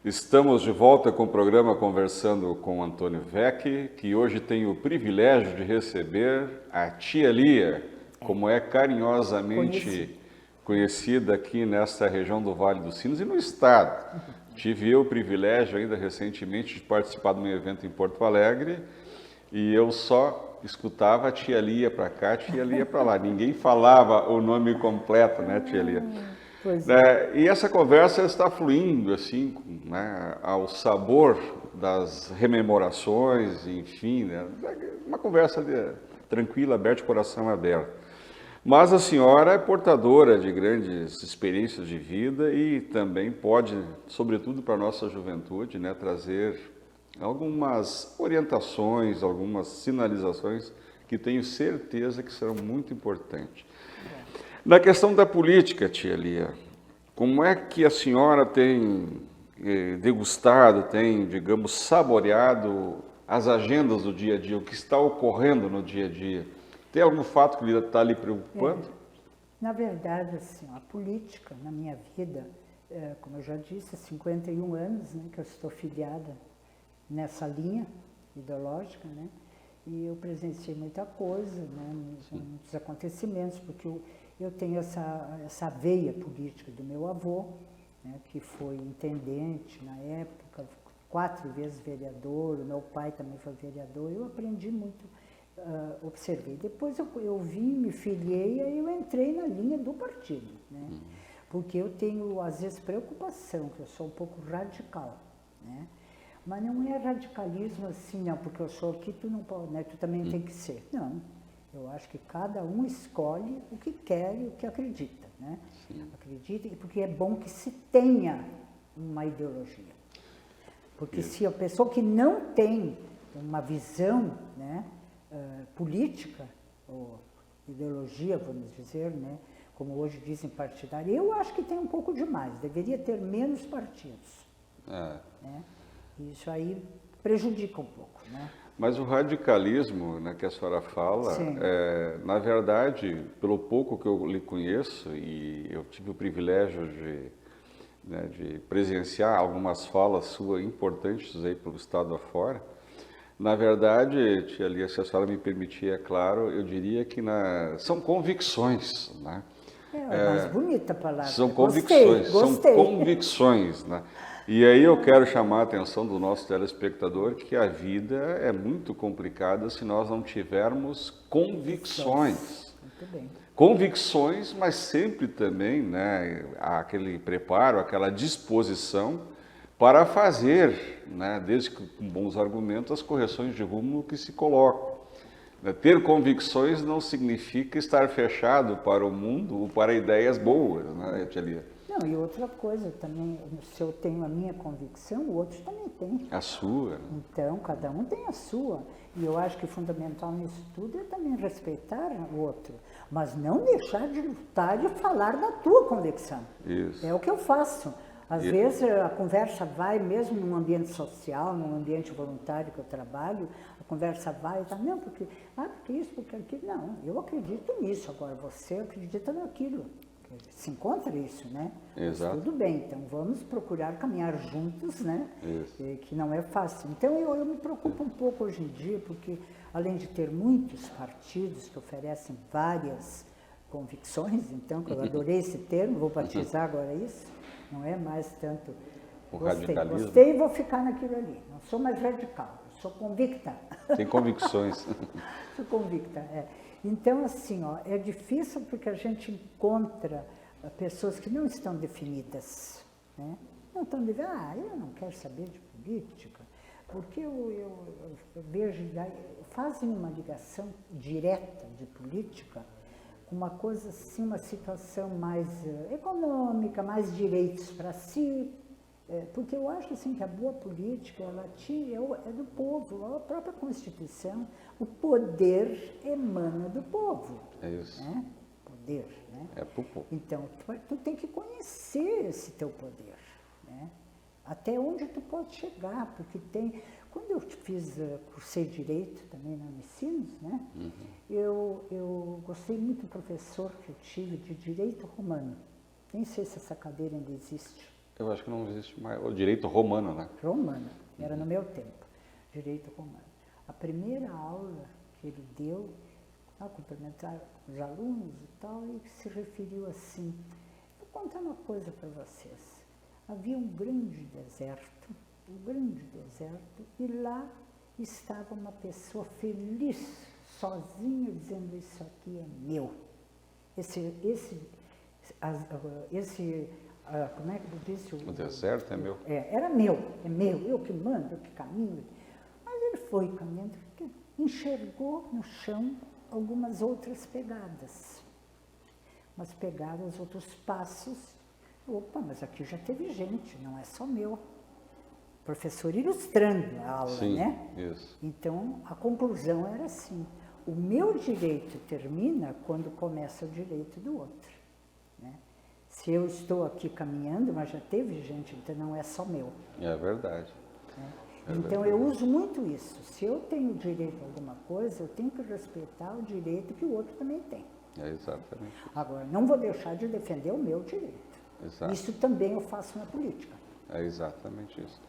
Estamos de volta com o programa Conversando com Antônio Vecchi, que hoje tem o privilégio de receber a tia Lia, como é carinhosamente conhecida aqui nesta região do Vale dos Sinos e no estado. Tive eu o privilégio ainda recentemente de participar de um evento em Porto Alegre e eu só escutava a tia Lia para cá, tia Lia para lá. Ninguém falava o nome completo, né, tia Lia? Pois é. E essa conversa está fluindo assim, né, ao sabor das rememorações, enfim, né, uma conversa tranquila, aberta, de coração aberto. Mas a senhora é portadora de grandes experiências de vida e também pode, sobretudo para a nossa juventude, né, trazer algumas orientações, algumas sinalizações que tenho certeza que serão muito importantes. Na questão da política, tia Lia, como é que a senhora tem degustado, tem, digamos, saboreado as agendas do dia a dia, o que está ocorrendo no dia a dia? Tem algum fato que está lhe preocupando? Na verdade, assim, a política na minha vida, como eu já disse, há 51 anos, né, que eu estou filiada nessa linha ideológica, né, e eu presenciei muita coisa, né, muitos acontecimentos, porque eu tenho essa veia política do meu avô, né, que foi intendente na época, 4 vezes vereador, o meu pai também foi vereador, eu aprendi muito, observei. Depois eu vim, me filiei, aí eu entrei na linha do partido, né, porque eu tenho, às vezes, preocupação, que eu sou um pouco radical, né, mas não é radicalismo assim, não, porque eu sou aqui, tu não pode, né, tu também tem que ser, não. Eu acho que cada um escolhe o que quer e o que acredita, né? Acredita, porque é bom que se tenha uma ideologia. Porque se a pessoa que não tem uma visão, né, política, ou ideologia, vamos dizer, né, como hoje dizem partidária, eu acho que tem um pouco demais, deveria ter menos partidos. Né? Isso aí prejudica um pouco, né? Mas o radicalismo, né, que a senhora fala, na verdade, pelo pouco que eu lhe conheço, e eu tive o privilégio de presenciar algumas falas suas importantes aí pelo estado afora, na verdade, tia Lia, se a senhora me permitir, é claro, eu diria que são convicções, né? É mais bonita a palavra. São convicções, Gostei. são convicções, né? E aí eu quero chamar a atenção do nosso telespectador que a vida é muito complicada se nós não tivermos convicções. Muito bem. Convicções, mas sempre também, né, aquele preparo, aquela disposição para fazer, né, desde que com bons argumentos, as correções de rumo que se colocam. Ter convicções não significa estar fechado para o mundo ou para ideias boas, né, tia Lia? Não, e outra coisa também, se eu tenho a minha convicção, o outro também tem. A sua. Então, cada um tem a sua. E eu acho que fundamental nisso tudo é também respeitar o outro. Mas não deixar de lutar e falar da tua convicção. Isso. É o que eu faço. Às vezes a conversa vai, mesmo num ambiente social, num ambiente voluntário que eu trabalho, a conversa vai e tá, não, porque isso, porque aquilo. Não, eu acredito nisso, agora você acredita naquilo. Se encontra isso, né? Exato. Mas tudo bem, então vamos procurar caminhar juntos, né? Isso. Que não é fácil. Então eu me preocupo um pouco hoje em dia, porque além de ter muitos partidos que oferecem várias convicções, então, que eu adorei esse termo, vou batizar agora isso, não é mais tanto o radicalismo. Gostei e vou ficar naquilo ali. Não sou mais radical, eu sou convicta. Tem convicções. Sou convicta, Então, assim, é difícil porque a gente encontra pessoas que não estão definidas, né? Não estão definidas, eu não quero saber de política, porque eu vejo, fazem uma ligação direta de política com uma coisa assim, uma situação mais econômica, mais direitos para si, porque eu acho assim que a boa política, ela é do povo, a própria Constituição, o poder emana do povo. É isso. Né? Poder, né? É pro povo. Então, tu tem que conhecer esse teu poder, né? Até onde tu pode chegar, porque tem... Quando eu cursei Direito também na Unicinos, né? Eu gostei muito do professor que eu tive de Direito Romano. Nem sei se essa cadeira ainda existe. Eu acho que não existe mais. O direito romano, né? Romana, era no meu tempo, direito romano. A primeira aula que ele deu, a cumprimentar os alunos e tal, e se referiu assim: vou contar uma coisa para vocês. Havia um grande deserto, e lá estava uma pessoa feliz, sozinha, dizendo: isso aqui é meu. Como é que eu disse? O deserto é meu. Era meu, é meu, eu que mando, eu que caminho. Mas ele foi caminhando, enxergou no chão algumas outras pegadas. Outros passos. Opa, mas aqui já teve gente, não é só meu. Professor ilustrando a aula, Sim, né? Isso. Então, a conclusão era assim: o meu direito termina quando começa o direito do outro. Né? Se eu estou aqui caminhando, mas já teve gente, então não é só meu. É verdade. Né? Então, eu uso muito isso. Se eu tenho direito a alguma coisa, eu tenho que respeitar o direito que o outro também tem. É exatamente. Agora, não vou deixar de defender o meu direito. Exato. Isso também eu faço na política. É exatamente isso.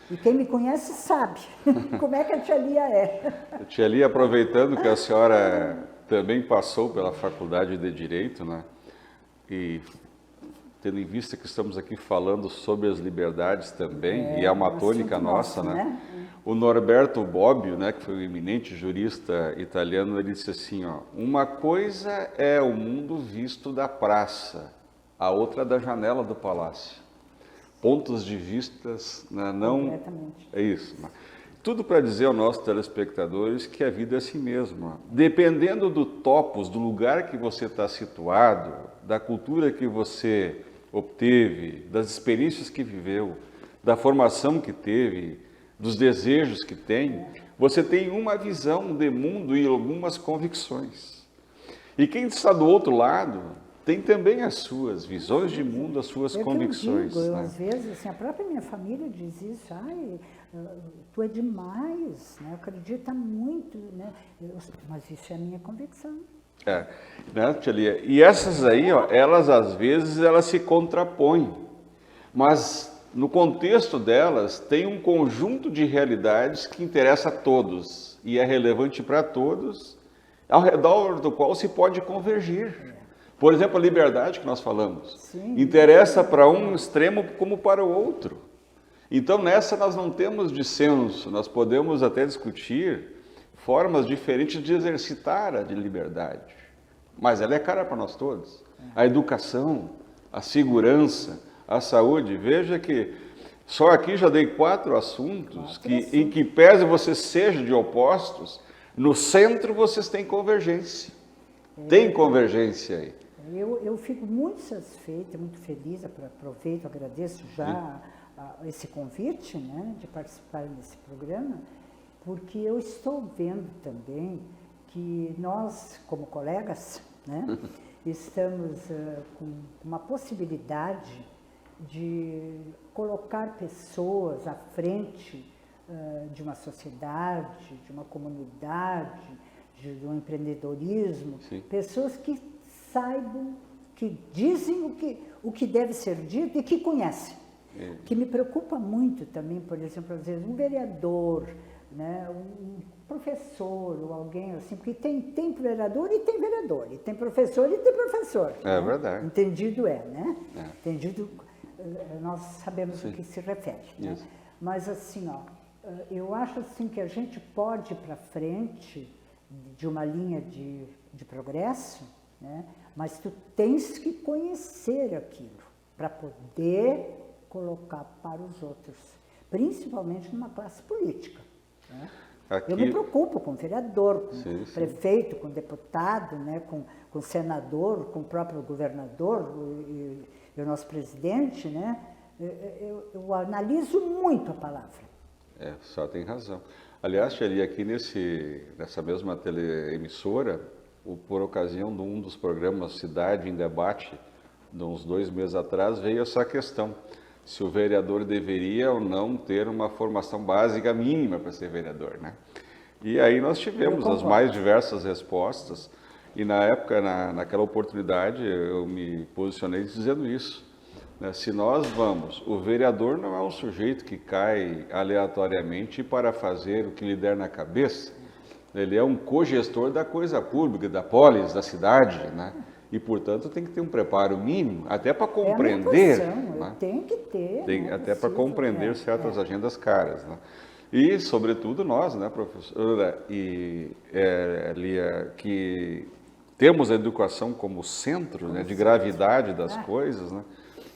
E quem me conhece sabe como é que a tia Lia é. Tia Lia, aproveitando que a senhora também passou pela Faculdade de Direito, né? E tendo em vista que estamos aqui falando sobre as liberdades também, e é uma tônica nossa, né? O Norberto Bobbio, né, que foi um eminente jurista italiano, ele disse assim, ó: uma coisa é o mundo visto da praça, a outra da janela do palácio. Pontos de vistas, né, não... Completamente. É isso. Né? Tudo para dizer aos nossos telespectadores que a vida é assim mesma. Dependendo do topos, do lugar que você está situado, da cultura que você obteve, das experiências que viveu, da formação que teve, dos desejos que tem, você tem uma visão de mundo e algumas convicções. E quem está do outro lado tem também as suas visões de mundo, as suas convicções. Eu, né? às vezes, assim, a própria minha família diz isso: ai, tu é demais, né? Acredita muito, né? Mas isso é a minha convicção. Né, tia Lia? E essas aí, ó, elas às vezes elas se contrapõem, mas no contexto delas tem um conjunto de realidades que interessa a todos e é relevante para todos, ao redor do qual se pode convergir. Por exemplo, a liberdade que nós falamos. Sim. Interessa para um extremo como para o outro. Então, nessa nós não temos dissenso, nós podemos até discutir formas diferentes de exercitar a de liberdade. Mas ela é cara para nós todos. A educação, a segurança, a saúde. Veja que só aqui já dei 4 assuntos em que pese você seja de opostos, no centro vocês têm convergência. Tem convergência aí. Eu fico muito satisfeita, muito feliz, aproveito, agradeço já esse convite, né, de participar desse programa, porque eu estou vendo também que nós, como colegas, né, estamos com uma possibilidade de colocar pessoas à frente de uma sociedade, de uma comunidade, de um empreendedorismo, Sim. pessoas que saibam, que dizem o que deve ser dito e que conhecem. Que me preocupa muito também, por exemplo, às vezes um vereador, né, um professor ou alguém assim, porque tem vereador e tem vereador, e tem professor e tem professor. É né? verdade. Entendido né? Entendido, nós sabemos o que se refere. Né? Mas assim, ó, eu acho assim que a gente pode ir para frente de uma linha de progresso, né? Mas tu tens que conhecer aquilo para poder colocar para os outros, principalmente numa classe política. Né? Aqui... Eu me preocupo com vereador, com sim. prefeito, com deputado, né? com senador, com o próprio governador e o nosso presidente, né? Eu analiso muito a palavra. Só tem razão. Aliás, Xeri, aqui nessa mesma teleemissora, por ocasião de um dos programas Cidade em Debate, de uns 2 meses atrás, veio essa questão. Se o vereador deveria ou não ter uma formação básica mínima para ser vereador, né? E aí nós tivemos as mais diversas respostas, e na época, naquela oportunidade, eu me posicionei dizendo isso. né? Se nós vamos, o vereador não é um sujeito que cai aleatoriamente para fazer o que lhe der na cabeça. Ele é um cogestor da coisa pública, da polis, da cidade, né? E, portanto, tem que ter um preparo mínimo, até para compreender. É a minha posição, né? tem que ter. Tem, até para compreender certas agendas caras. Né? E, sobretudo, nós, né, professora e Lia, que temos a educação como centro, né, de gravidade das coisas, né?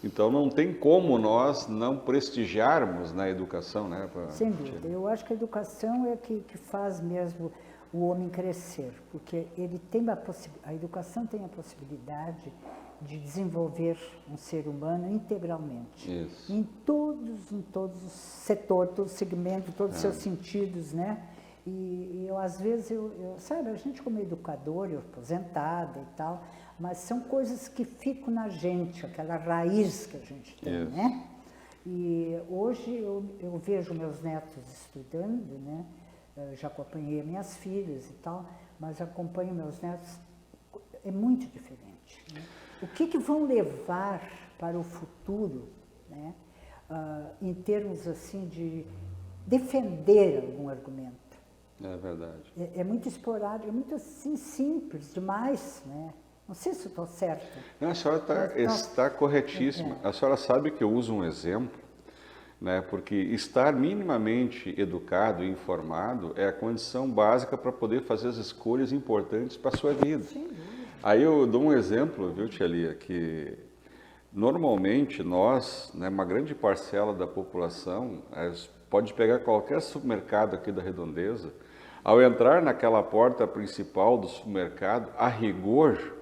Então não tem como nós não prestigiarmos na educação, né? Sem dúvida. Eu acho que a educação é que faz mesmo o homem crescer, porque ele tem a educação tem a possibilidade de desenvolver um ser humano integralmente. Isso. Em todos os setores, todos os segmentos, todos os seus sentidos, né? E eu, às vezes, sabe, a gente como educador, eu aposentada e tal, mas são coisas que ficam na gente, aquela raiz que a gente tem, né? E hoje eu vejo meus netos estudando, né? Eu já acompanhei minhas filhas e tal, mas acompanho meus netos, é muito diferente. Né? O que vão levar para o futuro, né? Em termos assim de defender algum argumento? É verdade. É muito esporádico, é muito assim simples demais, né? Não sei se estou certa. Não, a senhora está corretíssima. A senhora sabe que eu uso um exemplo, né? Porque estar minimamente educado e informado é a condição básica para poder fazer as escolhas importantes para a sua vida. Sim. Aí eu dou um exemplo, viu, tia Lia, que normalmente nós, né, uma grande parcela da população, pode pegar qualquer supermercado aqui da Redondeza, ao entrar naquela porta principal do supermercado, a rigor,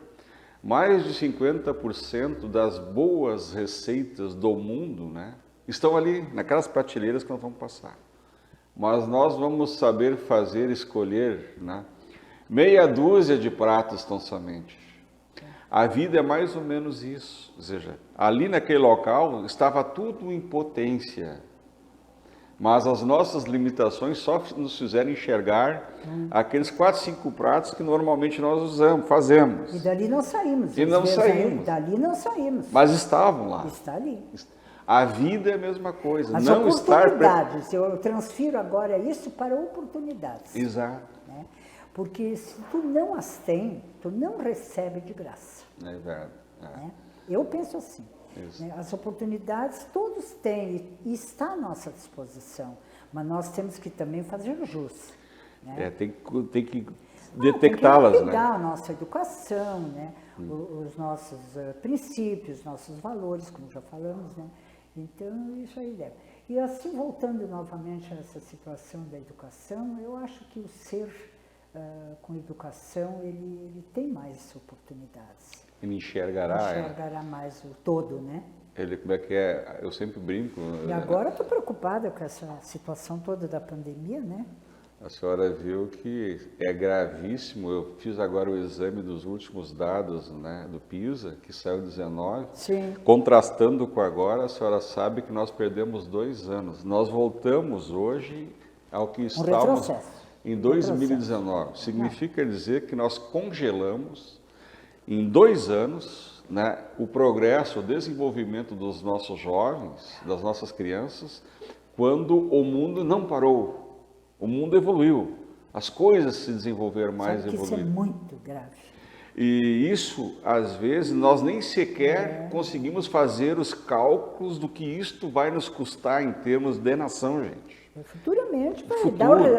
mais de 50% das boas receitas do mundo, né, estão ali, naquelas prateleiras que nós vamos passar. Mas nós vamos saber escolher, né, meia dúzia de pratos tão somente. A vida é mais ou menos isso. Ou seja, ali naquele local estava tudo em potência. Mas as nossas limitações só nos fizeram enxergar aqueles 4, 5 pratos que normalmente nós fazemos. E dali não saímos. E não saímos. Dali não saímos. Mas estavam lá. Está ali. A vida é a mesma coisa. As não oportunidades, eu transfiro agora isso para oportunidades. Exato. Né? Porque se tu não as tem, tu não recebe de graça. É verdade. Né? Eu penso assim. Né? As oportunidades todos têm e está à nossa disposição, mas nós temos que também fazer jus. Né? Tem que detectá-las, tem que né? lapidar a nossa educação, né? Os nossos princípios, nossos valores, como já falamos, né? Então, isso aí deve. E assim, voltando novamente a essa situação da educação, eu acho que o ser com educação, ele tem mais oportunidades. Ele enxergará Mais o todo, né? Ele, como é que é? Eu sempre brinco. E agora estou preocupada com essa situação toda da pandemia, né? A senhora viu que é gravíssimo. Eu fiz agora o exame dos últimos dados, né, do PISA, que saiu 19. Sim. Contrastando com agora, a senhora sabe que nós perdemos 2 anos. Nós voltamos hoje ao que estávamos em 2019. Significa dizer que nós congelamos em 2 anos, né, o progresso, o desenvolvimento dos nossos jovens, das nossas crianças, quando o mundo não parou. O mundo evoluiu, as coisas se desenvolveram mais, evoluíram. Isso é muito grave. E isso, às vezes, nós nem sequer conseguimos fazer os cálculos do que isto vai nos custar em termos de nação, gente. Futuramente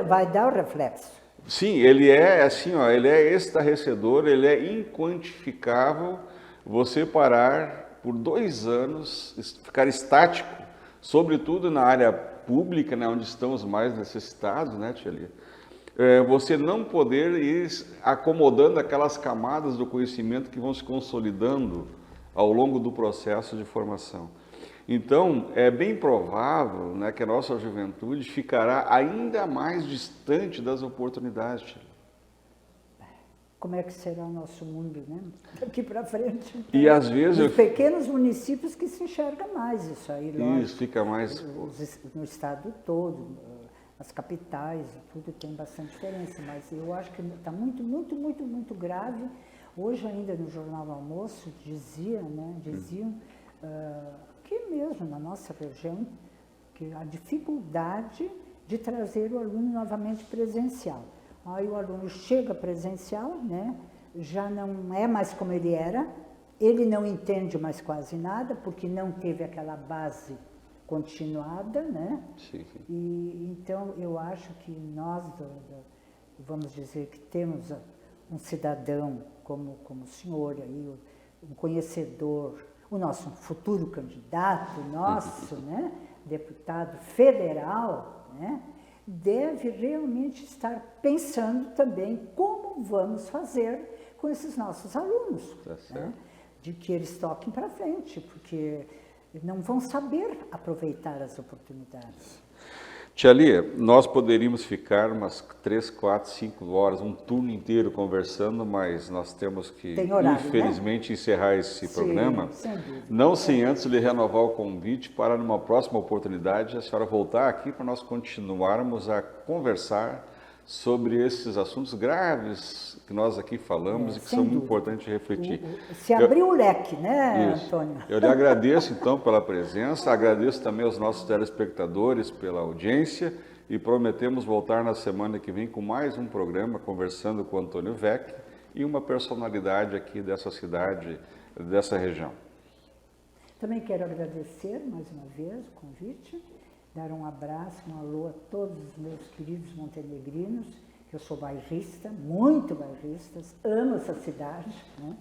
vai dar o reflexo. Sim, ele é assim, ó, ele é estarrecedor, ele é inquantificável. Você parar por 2 anos, ficar estático, sobretudo na área pública, né, onde estão os mais necessitados, né, tia Lia? Você não poder ir acomodando aquelas camadas do conhecimento que vão se consolidando ao longo do processo de formação. Então, é bem provável, né, que a nossa juventude ficará ainda mais distante das oportunidades, tia Lia. Como é que será o nosso mundo, né? Daqui para frente. Então, e às vezes os pequenos municípios que se enxerga mais isso aí, lógico. Isso fica mais no estado todo, as capitais, tudo tem bastante diferença, mas eu acho que está muito grave. Hoje ainda no Jornal do Almoço diziam mesmo na nossa região, que a dificuldade de trazer o aluno novamente presencial. Aí o aluno chega presencial, né, já não é mais como ele era, ele não entende mais quase nada, porque não teve aquela base continuada, né? Sim, sim. E então eu acho que nós, vamos dizer que temos um cidadão como o senhor aí, um conhecedor, o nosso futuro candidato, nosso, né, deputado federal, né, deve realmente estar pensando também como vamos fazer com esses nossos alunos, Tá né, certo. de que eles toquem para frente, porque não vão saber aproveitar as oportunidades. Tia Lia, nós poderíamos ficar umas 3, 4, 5 horas, um turno inteiro conversando, mas nós temos que, Tem horário, infelizmente, encerrar esse Sim, programa. sem dúvida. Não sem antes lhe renovar o convite para, numa próxima oportunidade, a senhora voltar aqui para nós continuarmos a conversar sobre esses assuntos graves que nós aqui falamos e que sem são muito dúvida. importantes de refletir. Se abriu o leque, né, Isso. Antônio? Eu lhe agradeço, então, pela presença, agradeço também aos nossos telespectadores pela audiência e prometemos voltar na semana que vem com mais um programa, conversando com o Antônio Vec e uma personalidade aqui dessa cidade, dessa região. Também quero agradecer mais uma vez o convite, dar um abraço, um alô a todos os meus queridos montenegrinos, que eu sou bairrista, muito bairrista, amo essa cidade, né?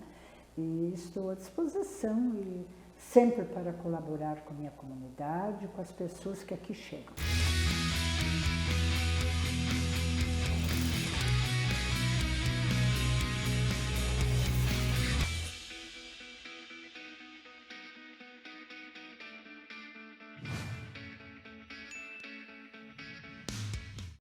E estou à disposição e sempre para colaborar com a minha comunidade, com as pessoas que aqui chegam.